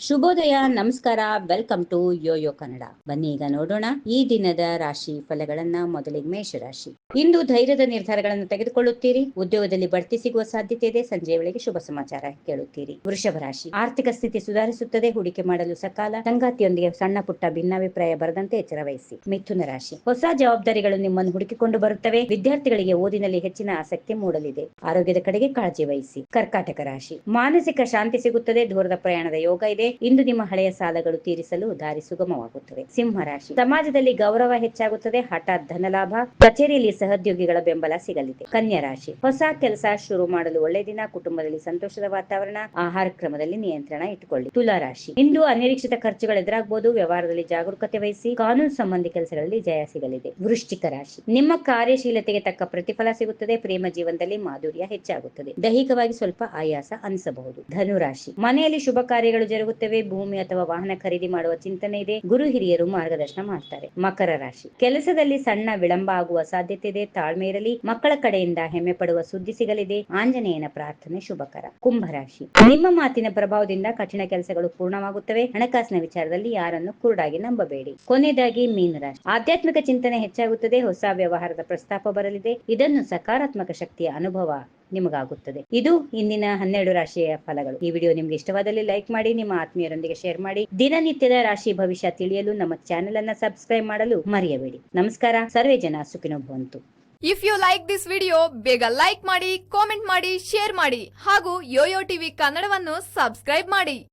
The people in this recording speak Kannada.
ಶುಭೋದಯ, ನಮಸ್ಕಾರ. Welcome to YoYo Kannada. ಬನ್ನಿ ಈಗ ನೋಡೋಣ ಈ ದಿನದ ರಾಶಿ ಫಲಗಳನ್ನ. ಮೊದಲಿಗೆ ಮೇಷರಾಶಿ. ಇಂದು ಧೈರ್ಯದ ನಿರ್ಧಾರಗಳನ್ನು ತೆಗೆದುಕೊಳ್ಳುತ್ತೀರಿ. ಉದ್ಯೋಗದಲ್ಲಿ ಬಡ್ತಿ ಸಿಗುವ ಸಾಧ್ಯತೆ ಇದೆ. ಸಂಜೆಯ ವೇಳೆಗೆ ಶುಭ ಸಮಾಚಾರ ಕೇಳುತ್ತೀರಿ. ವೃಷಭ ರಾಶಿ. ಆರ್ಥಿಕ ಸ್ಥಿತಿ ಸುಧಾರಿಸುತ್ತದೆ. ಹೂಡಿಕೆ ಮಾಡಲು ಸಕಾಲ. ಸಂಗಾತಿಯೊಂದಿಗೆ ಸಣ್ಣ ಪುಟ್ಟ ಭಿನ್ನಾಭಿಪ್ರಾಯ ಬರದಂತೆ ಎಚ್ಚರ ವಹಿಸಿ. ಮಿಥುನ ರಾಶಿ. ಹೊಸ ಜವಾಬ್ದಾರಿಗಳು ನಿಮ್ಮನ್ನು ಹುಡುಕಿಕೊಂಡು ಬರುತ್ತವೆ. ವಿದ್ಯಾರ್ಥಿಗಳಿಗೆ ಓದಿನಲ್ಲಿ ಹೆಚ್ಚಿನ ಆಸಕ್ತಿ ಮೂಡಲಿದೆ. ಆರೋಗ್ಯದ ಕಡೆಗೆ ಕಾಳಜಿ ವಹಿಸಿ. ಕರ್ಕಾಟಕ ರಾಶಿ. ಮಾನಸಿಕ ಶಾಂತಿ ಸಿಗುತ್ತದೆ. ದೂರದ ಪ್ರಯಾಣದ ಯೋಗ ಇದೆ. ಇಂದು ನಿಮ್ಮ ಹಳೆಯ ಸಾಲಗಳು ತೀರಿಸಲು ದಾರಿ ಸುಗಮವಾಗುತ್ತದೆ. ಸಿಂಹರಾಶಿ. ಸಮಾಜದಲ್ಲಿ ಗೌರವ ಹೆಚ್ಚಾಗುತ್ತದೆ. ಹಠಾತ್ ಧನಲಾಭ. ಕಚೇರಿಯಲ್ಲಿ ಸಹೋದ್ಯೋಗಿಗಳ ಬೆಂಬಲ ಸಿಗಲಿದೆ. ಕನ್ಯಾ ರಾಶಿ. ಹೊಸ ಕೆಲಸ ಶುರು ಮಾಡಲು ಒಳ್ಳೆ ದಿನ. ಕುಟುಂಬದಲ್ಲಿ ಸಂತೋಷದ ವಾತಾವರಣ. ಆಹಾರ ಕ್ರಮದಲ್ಲಿ ನಿಯಂತ್ರಣ ಇಟ್ಟುಕೊಳ್ಳಿ. ತುಲಾ ರಾಶಿ. ಇಂದು ಅನಿರೀಕ್ಷಿತ ಖರ್ಚುಗಳು ಎದುರಾಗಬಹುದು. ವ್ಯವಹಾರದಲ್ಲಿ ಜಾಗರೂಕತೆ ವಹಿಸಿ. ಕಾನೂನು ಸಂಬಂಧಿ ಕೆಲಸಗಳಲ್ಲಿ ಜಯ ಸಿಗಲಿದೆ. ವೃಶ್ಚಿಕ ರಾಶಿ. ನಿಮ್ಮ ಕಾರ್ಯಶೀಲತೆಗೆ ತಕ್ಕ ಪ್ರತಿಫಲ ಸಿಗುತ್ತದೆ. ಪ್ರೇಮ ಜೀವನದಲ್ಲಿ ಮಾಧುರ್ಯ ಹೆಚ್ಚಾಗುತ್ತದೆ. ದೈಹಿಕವಾಗಿ ಸ್ವಲ್ಪ ಆಯಾಸ ಅನಿಸಬಹುದು. ಧನುರಾಶಿ. ಮನೆಯಲ್ಲಿ ಶುಭ ಕಾರ್ಯಗಳು ಜರುಗುತ್ತವೆ. ಭೂಮಿ ಅಥವಾ ವಾಹನ ಖರೀದಿ ಮಾಡುವ ಚಿಂತನೆ ಇದೆ. ಗುರು ಹಿರಿಯರು ಮಾರ್ಗದರ್ಶನ ಮಾಡ್ತಾರೆ. ಮಕರ ರಾಶಿ. ಕೆಲಸದಲ್ಲಿ ಸಣ್ಣ ವಿಳಂಬ ಆಗುವ ಸಾಧ್ಯತೆ ಇದೆ. ತಾಳ್ಮೆ ಇರಲಿ. ಮಕ್ಕಳ ಕಡೆಯಿಂದ ಹೆಮ್ಮೆ ಪಡುವ ಸುದ್ದಿ ಸಿಗಲಿದೆ. ಆಂಜನೇಯನ ಪ್ರಾರ್ಥನೆ ಶುಭಕರ. ಕುಂಭರಾಶಿ. ನಿಮ್ಮ ಮಾತಿನ ಪ್ರಭಾವದಿಂದ ಕಠಿಣ ಕೆಲಸಗಳು ಪೂರ್ಣವಾಗುತ್ತವೆ. ಹಣಕಾಸಿನ ವಿಚಾರದಲ್ಲಿ ಯಾರನ್ನು ಕುರುಡಾಗಿ ನಂಬಬೇಡಿ. ಕೊನೆಯದಾಗಿ ಮೀನರಾಶಿ. ಆಧ್ಯಾತ್ಮಿಕ ಚಿಂತನೆ ಹೆಚ್ಚಾಗುತ್ತದೆ. ಹೊಸ ವ್ಯವಹಾರದ ಪ್ರಸ್ತಾಪ ಬರಲಿದೆ. ಇದನ್ನು ಸಕಾರಾತ್ಮಕ ಶಕ್ತಿಯ ಅನುಭವ ನಿಮಗಾಗುತ್ತದೆ. ಇದು ಇಂದಿನ 12 ರಾಶಿಯ ಫಲಗಳು. ಈ ವಿಡಿಯೋ ನಿಮ್ಗೆ ಇಷ್ಟವಾದಲ್ಲಿ ಲೈಕ್ ಮಾಡಿ, ನಿಮ್ಮ ಆತ್ಮೀಯರೊಂದಿಗೆ ಶೇರ್ ಮಾಡಿ. ದಿನನಿತ್ಯದ ರಾಶಿ ಭವಿಷ್ಯ ತಿಳಿಯಲು ನಮ್ಮ ಚಾನೆಲ್ ಅನ್ನ ಸಬ್ಸ್ಕ್ರೈಬ್ ಮಾಡಲು ಮರೆಯಬೇಡಿ. ನಮಸ್ಕಾರ. ಸರ್ವೇ ಜನ ಸುಖಿನೋ ಭವಂತು. If you like this video, ಬೇಗ ಲೈಕ್ ಮಾಡಿ, ಕಾಮೆಂಟ್ ಮಾಡಿ, ಶೇರ್ ಮಾಡಿ ಹಾಗೂ ಯೋಯೋ ಟಿವಿ ಕನ್ನಡವನ್ನು ಸಬ್ಸ್ಕ್ರೈಬ್ ಮಾಡಿ.